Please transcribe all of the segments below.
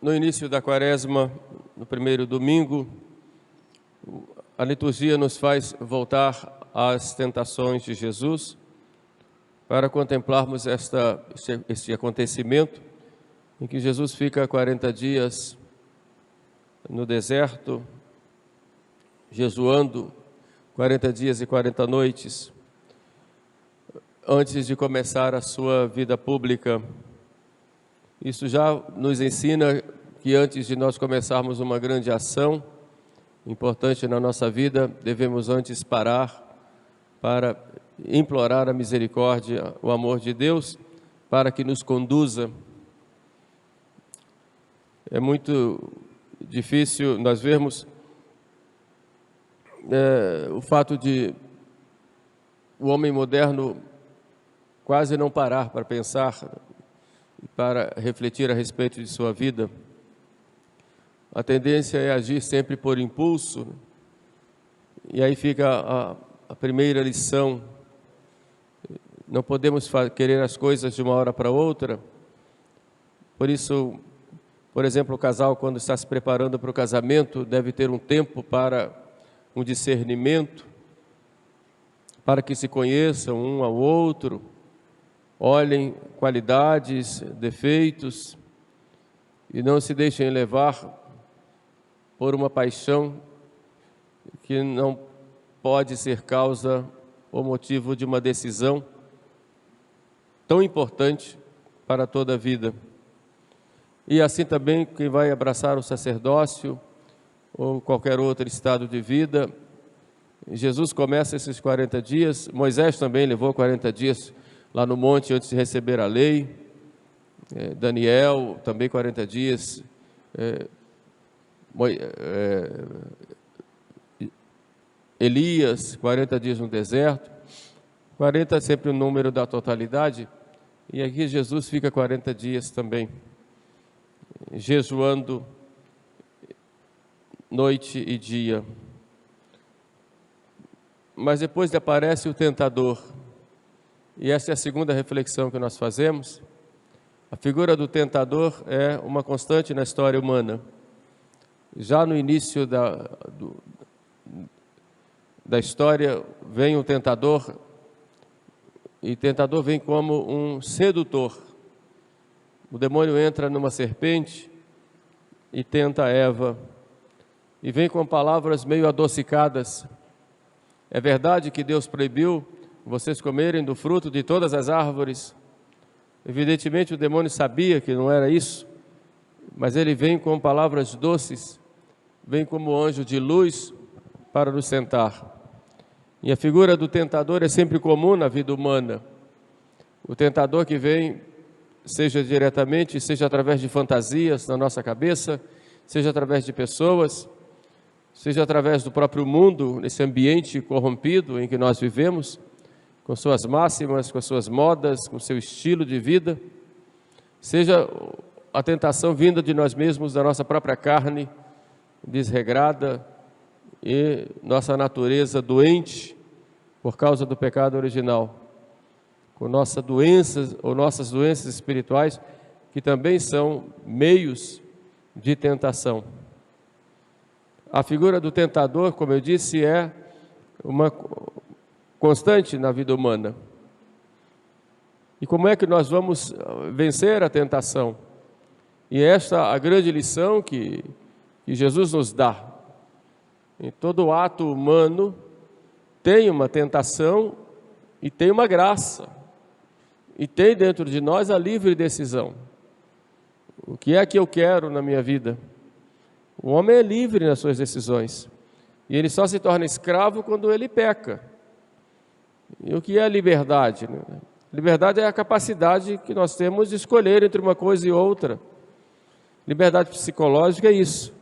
No início da Quaresma, no primeiro domingo, a liturgia nos faz voltar às tentações de Jesus para contemplarmos este acontecimento em que Jesus fica 40 dias no deserto, jejuando 40 dias e 40 noites, antes de começar a sua vida pública. Isso já nos ensina que antes de nós começarmos uma grande ação importante na nossa vida, devemos antes parar para implorar a misericórdia, o amor de Deus, para que nos conduza. É muito difícil nós vermos o fato de o homem moderno quase não parar para pensar, para refletir a respeito de sua vida. A tendência é agir sempre por impulso, e aí fica a primeira lição. Não podemos querer as coisas de uma hora para outra. Por isso, por exemplo, o casal, quando está se preparando para o casamento, deve ter um tempo para um discernimento, para que se conheçam um ao outro, olhem qualidades, defeitos, e não se deixem levar por uma paixão que não pode ser causa ou motivo de uma decisão tão importante para toda a vida. E assim também quem vai abraçar o sacerdócio ou qualquer outro estado de vida. Jesus começa esses 40 dias, Moisés também levou 40 dias lá no monte antes de receber a lei, Daniel também 40 dias, Elias 40 dias no deserto. 40 é sempre o número da totalidade, e aqui Jesus fica 40 dias também, jejuando noite e dia. Mas depois aparece o tentador, e essa é a segunda reflexão que nós fazemos. A figura do tentador é uma constante na história humana. Já no início da história vem o tentador, e o tentador vem como um sedutor. O demônio entra numa serpente e tenta Eva, e vem com palavras meio adocicadas. É verdade que Deus proibiu vocês comerem do fruto de todas as árvores? Evidentemente o demônio sabia que não era isso, mas ele vem com palavras doces, vem como anjo de luz para nos tentar. E a figura do tentador é sempre comum na vida humana. O tentador que vem, seja diretamente, seja através de fantasias na nossa cabeça, seja através de pessoas, seja através do próprio mundo, nesse ambiente corrompido em que nós vivemos, com suas máximas, com suas modas, com seu estilo de vida, seja a tentação vinda de nós mesmos, da nossa própria carne desregrada e nossa natureza doente por causa do pecado original, com nossas doenças ou nossas doenças espirituais, que também são meios de tentação. A figura do tentador, como eu disse, é uma constante na vida humana. E como é que nós vamos vencer a tentação? E esta é a grande lição que Jesus nos dá. Em todo ato humano tem uma tentação e tem uma graça. E tem dentro de nós a livre decisão. O que é que eu quero na minha vida? O homem é livre nas suas decisões. E ele só se torna escravo quando ele peca. E o que é a liberdade? Liberdade é a capacidade que nós temos de escolher entre uma coisa e outra. Liberdade psicológica é isso.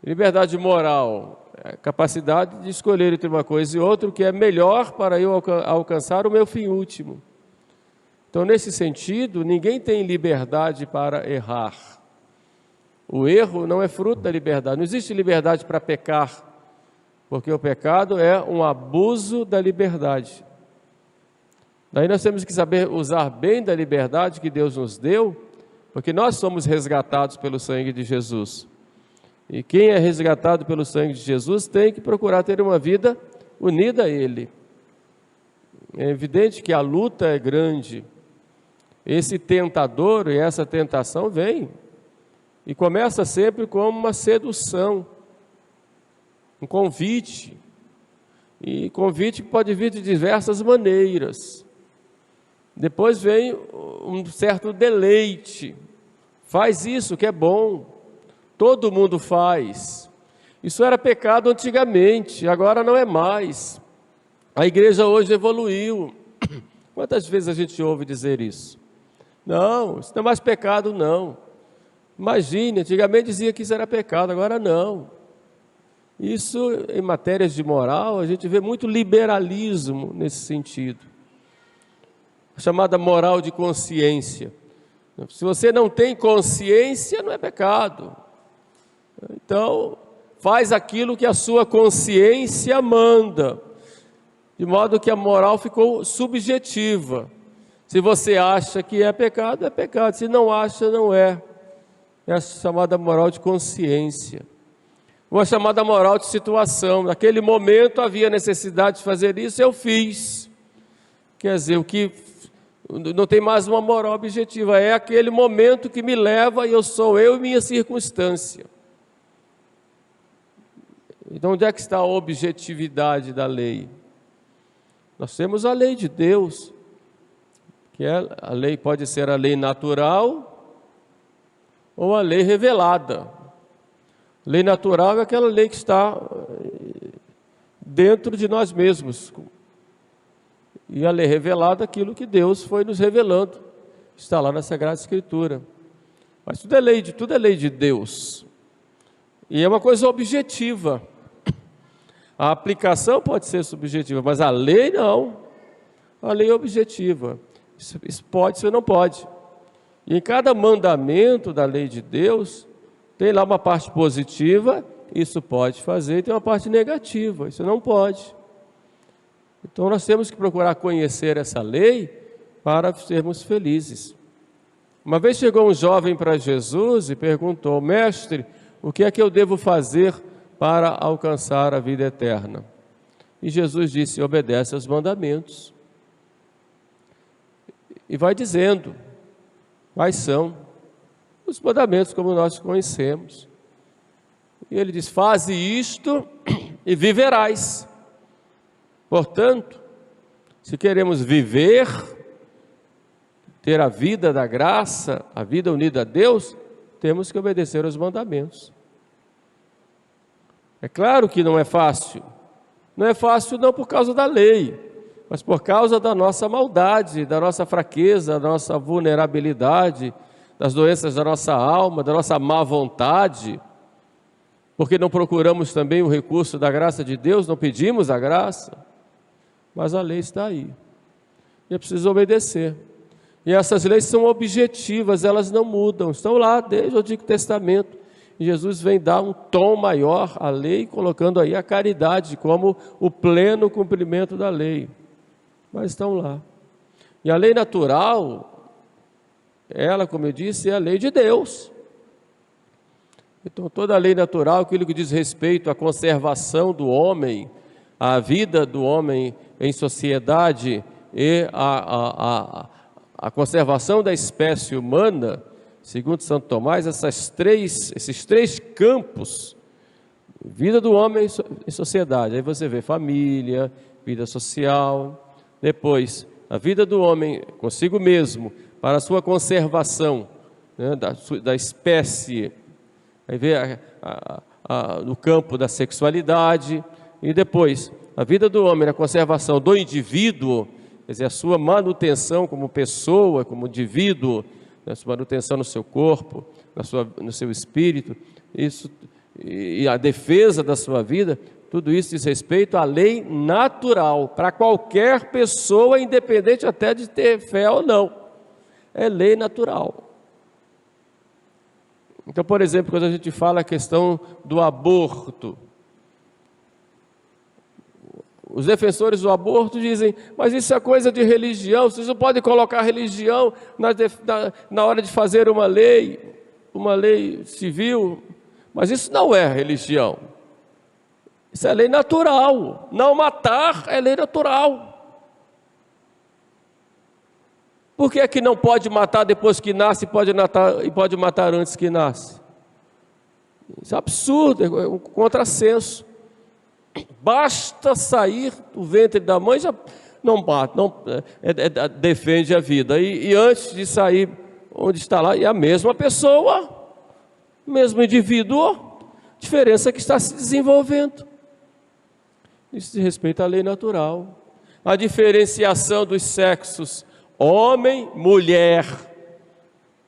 Liberdade moral é a capacidade de escolher entre uma coisa e outra o que é melhor para eu alcançar o meu fim último. Então, nesse sentido, ninguém tem liberdade para errar. O erro não é fruto da liberdade. Não existe liberdade para pecar, porque o pecado é um abuso da liberdade. Daí nós temos que saber usar bem da liberdade que Deus nos deu porque nós somos resgatados pelo sangue de Jesus. E quem é resgatado pelo sangue de Jesus tem que procurar ter uma vida unida a Ele. É evidente que a luta é grande. Esse tentador e essa tentação vem e começa sempre como uma sedução, um convite. E convite pode vir de diversas maneiras. Depois vem um certo deleite. Faz isso que é bom. Todo mundo faz. Isso era pecado antigamente, agora não é mais. A igreja hoje evoluiu. Quantas vezes a gente ouve dizer isso? Não, isso não é mais pecado, não. Imagine, antigamente dizia que isso era pecado, agora não. Isso, em matérias de moral, a gente vê muito liberalismo nesse sentido. A chamada moral de consciência. Se você não tem consciência, não é pecado. Então, faz aquilo que a sua consciência manda. De modo que a moral ficou subjetiva. Se você acha que é pecado, é pecado. Se não acha, não é. É a chamada moral de consciência. Ou a chamada moral de situação. Naquele momento havia necessidade de fazer isso, eu fiz. Quer dizer, o que não tem mais uma moral objetiva. É aquele momento que me leva e eu sou eu e minha circunstância. Então, onde é que está a objetividade da lei? Nós temos a lei de Deus, que a lei pode ser a lei natural ou a lei revelada. Lei natural é aquela lei que está dentro de nós mesmos. E a lei revelada é aquilo que Deus foi nos revelando. Está lá na Sagrada Escritura. Mas tudo é lei de Deus. E é uma coisa objetiva. A aplicação pode ser subjetiva, mas a lei não. A lei é objetiva. Isso pode, isso não pode. E em cada mandamento da lei de Deus, tem lá uma parte positiva, isso pode fazer, e tem uma parte negativa, isso não pode. Então nós temos que procurar conhecer essa lei para sermos felizes. Uma vez chegou um jovem para Jesus e perguntou: mestre, o que é que eu devo fazer para alcançar a vida eterna? E Jesus disse: obedece aos mandamentos. E vai dizendo quais são os mandamentos como nós conhecemos. E ele diz: faze isto e viverás. Portanto, se queremos viver, ter a vida da graça, a vida unida a Deus, temos que obedecer aos mandamentos. É claro que não é fácil. Não é fácil não por causa da lei, mas por causa da nossa maldade, da nossa fraqueza, da nossa vulnerabilidade, das doenças da nossa alma, da nossa má vontade, porque não procuramos também o recurso da graça de Deus, não pedimos a graça, mas a lei está aí, e é preciso obedecer. E essas leis são objetivas, elas não mudam, estão lá desde o Antigo Testamento, e Jesus vem dar um tom maior à lei, colocando aí a caridade como o pleno cumprimento da lei, mas estão lá. E a lei natural, ela, como eu disse, é a lei de Deus. Então, toda a lei natural, aquilo que diz respeito à conservação do homem, à vida do homem em sociedade e a conservação da espécie humana, segundo Santo Tomás, esses três campos, vida do homem em sociedade, aí você vê família, vida social, depois a vida do homem consigo mesmo, para a sua conservação, né, da espécie, aí vê no campo da sexualidade, e depois a vida do homem na conservação do indivíduo, quer dizer, a sua manutenção como pessoa, como indivíduo, a sua manutenção no seu corpo, no seu espírito, isso, e a defesa da sua vida, tudo isso diz respeito à lei natural, para qualquer pessoa, independente até de ter fé ou não, é lei natural. Então, por exemplo, quando a gente fala a questão do aborto, os defensores do aborto dizem, mas isso é coisa de religião, vocês não podem colocar religião na hora de fazer uma lei civil, mas isso não é religião, isso é lei natural, não matar é lei natural. Por que é que não pode matar depois que nasce e pode matar antes que nasce? Isso é absurdo, é um contrassenso. Basta sair do ventre da mãe, já não mata, defende a vida. E antes de sair, onde está lá, é a mesma pessoa, o mesmo indivíduo, diferença que está se desenvolvendo. Isso diz respeito à lei natural. A diferenciação dos sexos, homem, mulher,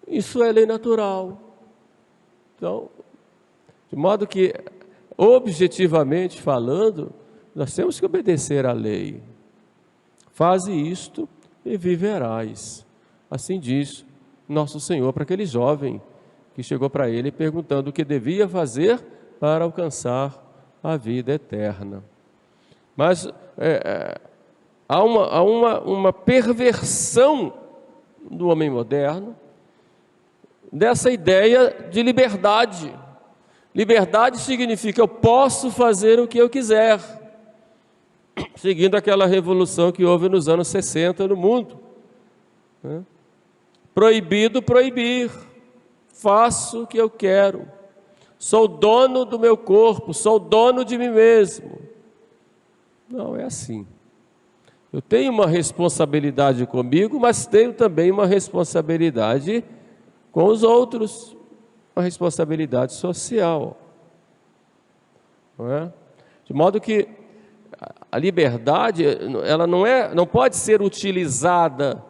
isso é lei natural. Então, de modo que, objetivamente falando, nós temos que obedecer à lei. Faze isto e viverás. Assim diz nosso Senhor para aquele jovem que chegou para ele perguntando o que devia fazer para alcançar a vida eterna. Mas há uma perversão do homem moderno dessa ideia de liberdade. Liberdade significa eu posso fazer o que eu quiser, seguindo aquela revolução que houve nos anos 60 no mundo. Proibido proibir, faço o que eu quero, sou dono do meu corpo, sou dono de mim mesmo. Não é assim. Eu tenho uma responsabilidade comigo, mas tenho também uma responsabilidade com os outros, uma responsabilidade social. Não é? De modo que a liberdade, ela não pode ser utilizada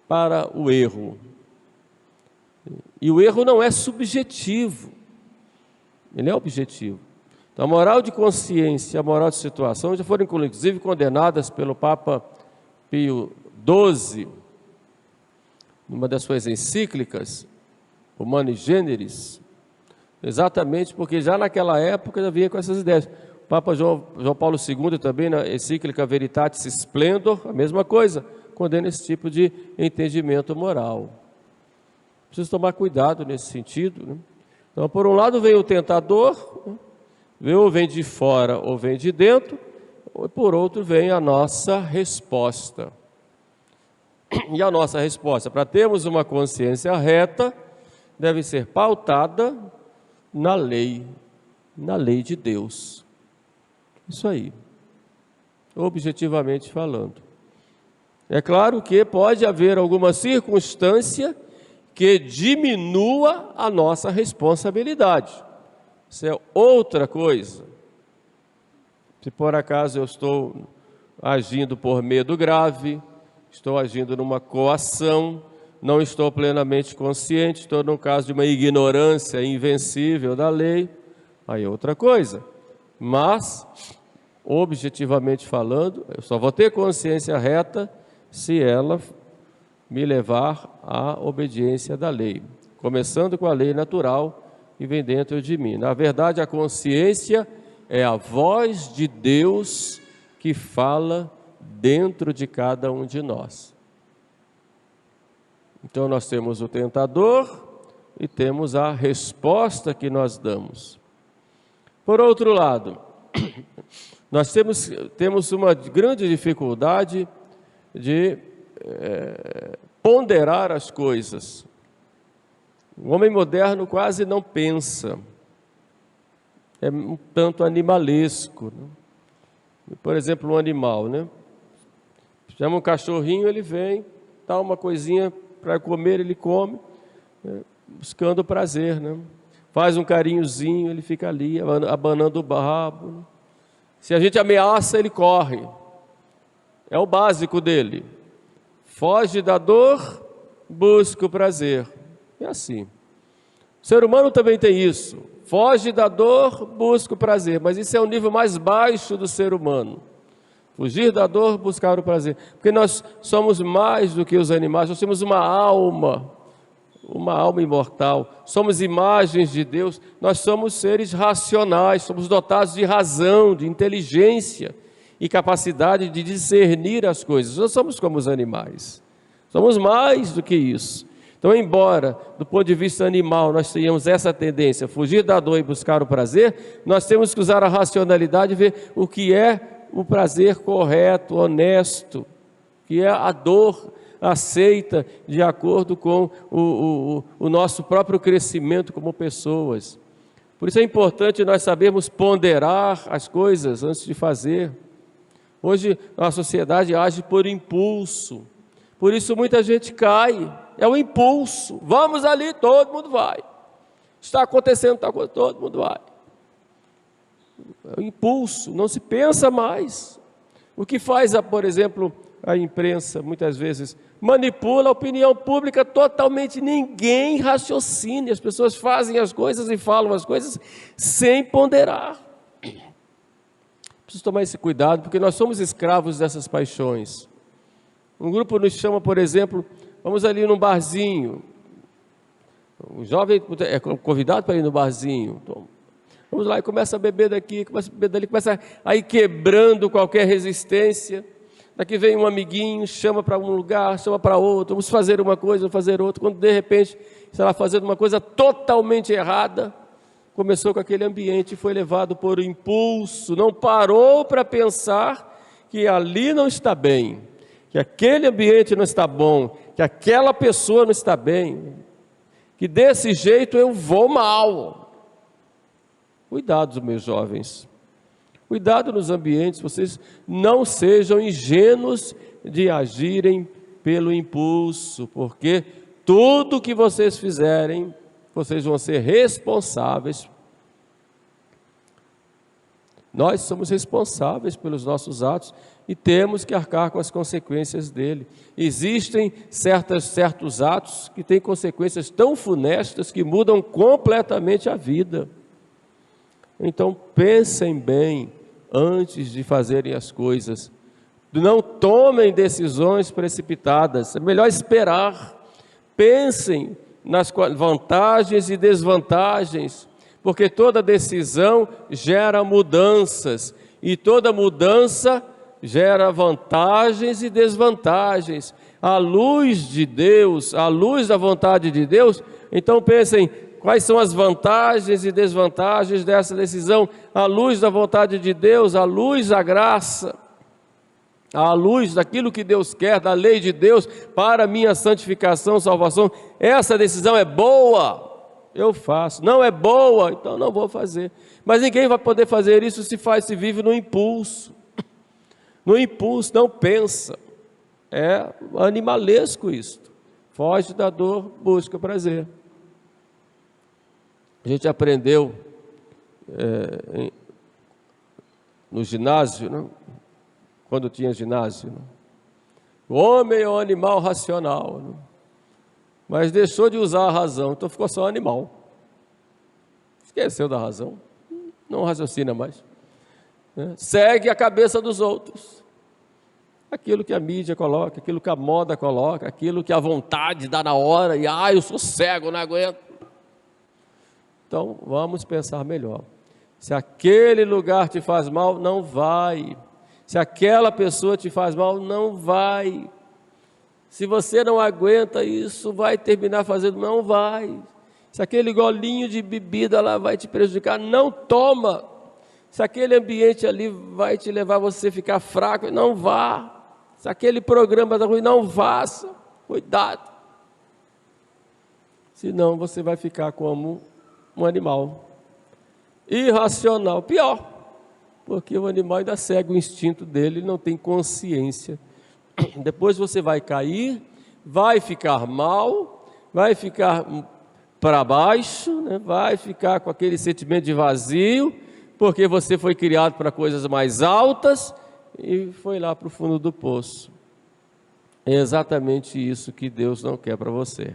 para o erro. E o erro não é subjetivo, ele é objetivo. Então, a moral de consciência, a moral de situação já foram inclusive condenadas pelo Papa Pio XII, numa das suas encíclicas, Humani Generis, exatamente porque já naquela época já vinha com essas ideias. O Papa João Paulo II também, na encíclica Veritatis Splendor, a mesma coisa, condena esse tipo de entendimento moral. Preciso tomar cuidado nesse sentido, né? Então, por um lado vem o tentador, ou vem de fora ou vem de dentro, ou por outro vem a nossa resposta. E a nossa resposta, para termos uma consciência reta, deve ser pautada na lei de Deus. Isso aí, objetivamente falando. É claro que pode haver alguma circunstância que diminua a nossa responsabilidade. Isso é outra coisa. Se por acaso eu estou agindo por medo grave, estou agindo numa coação, não estou plenamente consciente, estou no caso de uma ignorância invencível da lei, aí é outra coisa. Mas, objetivamente falando, eu só vou ter consciência reta se ela me levar à obediência da lei, começando com a lei natural que vem dentro de mim. Na verdade, a consciência é a voz de Deus que fala dentro de cada um de nós. Então, nós temos o tentador e temos a resposta que nós damos. Por outro lado, nós temos uma grande dificuldade de ponderar as coisas. O homem moderno quase não pensa, é um tanto animalesco, né? Por exemplo, um animal, né? Chama um cachorrinho, ele vem, dá uma coisinha para comer, ele come, né? Buscando prazer, né? Faz um carinhozinho, ele fica ali, abanando o rabo, né? Se a gente ameaça, ele corre, é o básico dele. Foge da dor, busca o prazer. É assim. O ser humano também tem isso. Foge da dor, busca o prazer. Mas isso é o nível mais baixo do ser humano. Fugir da dor, buscar o prazer. Porque nós somos mais do que os animais, nós temos uma alma. uma alma imortal, somos imagens de Deus, nós somos seres racionais, somos dotados de razão, de inteligência e capacidade de discernir as coisas. Nós somos como os animais, somos mais do que isso. Então, embora do ponto de vista animal nós tenhamos essa tendência, fugir da dor e buscar o prazer, nós temos que usar a racionalidade e ver o que é o prazer correto, honesto, que é a dor aceita de acordo com o nosso próprio crescimento como pessoas. Por isso é importante nós sabermos ponderar as coisas antes de fazer. Hoje a sociedade age por impulso, por isso muita gente cai, é o impulso, vamos ali, todo mundo vai, está acontecendo, todo mundo vai. É o impulso, não se pensa mais. O que faz, por exemplo, a imprensa, muitas vezes, manipula a opinião pública totalmente, ninguém raciocina, as pessoas fazem as coisas e falam as coisas sem ponderar. Preciso tomar esse cuidado, porque nós somos escravos dessas paixões. Um grupo nos chama, por exemplo, vamos ali num barzinho, o jovem é convidado para ir no barzinho, então, vamos lá e começa a beber daqui, começa a beber dali, começa a ir quebrando qualquer resistência. Daqui vem um amiguinho, chama para um lugar, chama para outro, vamos fazer uma coisa, vamos fazer outra. Quando de repente está lá fazendo uma coisa totalmente errada, começou com aquele ambiente e foi levado por impulso, não parou para pensar que ali não está bem, que aquele ambiente não está bom, que aquela pessoa não está bem, que desse jeito eu vou mal. Cuidado, meus jovens. Cuidado nos ambientes, vocês não sejam ingênuos de agirem pelo impulso, porque tudo que vocês fizerem, vocês vão ser responsáveis. Nós somos responsáveis pelos nossos atos e temos que arcar com as consequências dele. Existem certos atos que têm consequências tão funestas que mudam completamente a vida. Então pensem bem antes de fazerem as coisas, não tomem decisões precipitadas, é melhor esperar, pensem nas vantagens e desvantagens, porque toda decisão gera mudanças, e toda mudança gera vantagens e desvantagens, à luz de Deus, à luz da vontade de Deus. Então pensem, quais são as vantagens e desvantagens dessa decisão, à luz da vontade de Deus, à luz da graça, à luz daquilo que Deus quer, da lei de Deus, para a minha santificação, salvação. Essa decisão é boa, eu faço. Não é boa, então não vou fazer. Mas ninguém vai poder fazer isso se vive no impulso. No impulso, não pensa. É animalesco isto. Foge da dor, busca prazer. A gente aprendeu no ginásio, né? Quando tinha ginásio, né? O homem é um animal racional, né? Mas deixou de usar a razão, então ficou só animal. Esqueceu da razão, não raciocina mais, né? Segue a cabeça dos outros. Aquilo que a mídia coloca, aquilo que a moda coloca, aquilo que a vontade dá na hora, e eu sou cego, não aguento. Então, vamos pensar melhor. Se aquele lugar te faz mal, não vai. Se aquela pessoa te faz mal, não vai. Se você não aguenta isso, vai terminar fazendo, não vai. Se aquele golinho de bebida lá vai te prejudicar, não toma. Se aquele ambiente ali vai te levar a você ficar fraco, não vá. Se aquele programa está ruim, não faça. Cuidado. Senão você vai ficar como um animal irracional, pior, porque o animal ainda segue o instinto dele, ele não tem consciência. Depois você vai cair, vai ficar mal, vai ficar para baixo, né? Vai ficar com aquele sentimento de vazio, porque você foi criado para coisas mais altas e foi lá para o fundo do poço. É exatamente isso que Deus não quer para você.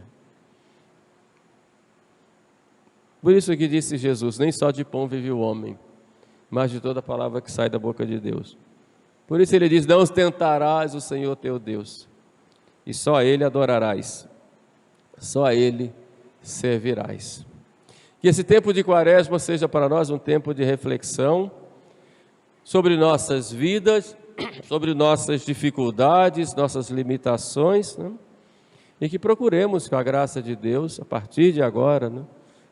Por isso que disse Jesus, nem só de pão vive o homem, mas de toda palavra que sai da boca de Deus. Por isso ele diz, não tentarás o Senhor teu Deus, e só a Ele adorarás, só a Ele servirás. Que esse tempo de Quaresma seja para nós um tempo de reflexão sobre nossas vidas, sobre nossas dificuldades, nossas limitações, né? E que procuremos, com a graça de Deus, a partir de agora, né,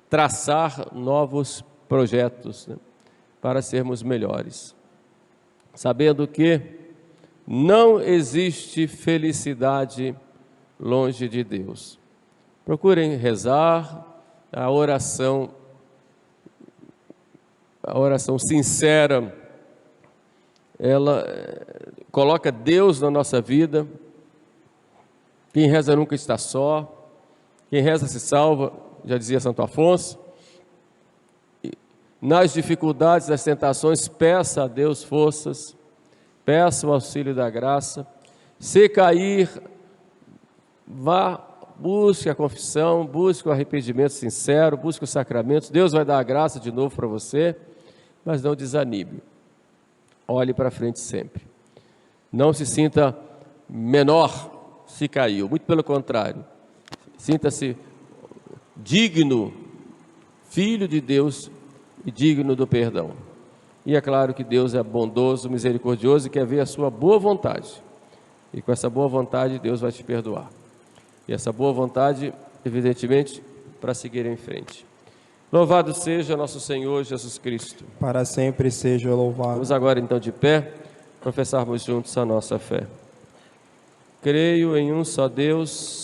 traçar novos projetos, né, para sermos melhores, sabendo que não existe felicidade longe de Deus. Procurem rezar a oração sincera. Ela coloca Deus na nossa vida. Quem reza nunca está só. Quem reza se salva, já dizia Santo Afonso. Nas dificuldades, nas tentações, peça a Deus forças, peça o auxílio da graça. Se cair, vá, busque a confissão, busque o arrependimento sincero, busque os sacramentos. Deus vai dar a graça de novo para você, mas não desanime. Olhe para frente sempre. Não se sinta menor se caiu, muito pelo contrário. Sinta-se digno, filho de Deus e digno do perdão. E é claro que Deus é bondoso, misericordioso e quer ver a sua boa vontade. E com essa boa vontade Deus vai te perdoar. E essa boa vontade, evidentemente, para seguir em frente. Louvado seja nosso Senhor Jesus Cristo. Para sempre seja louvado. Vamos agora então de pé, professarmos juntos a nossa fé. Creio em um só Deus,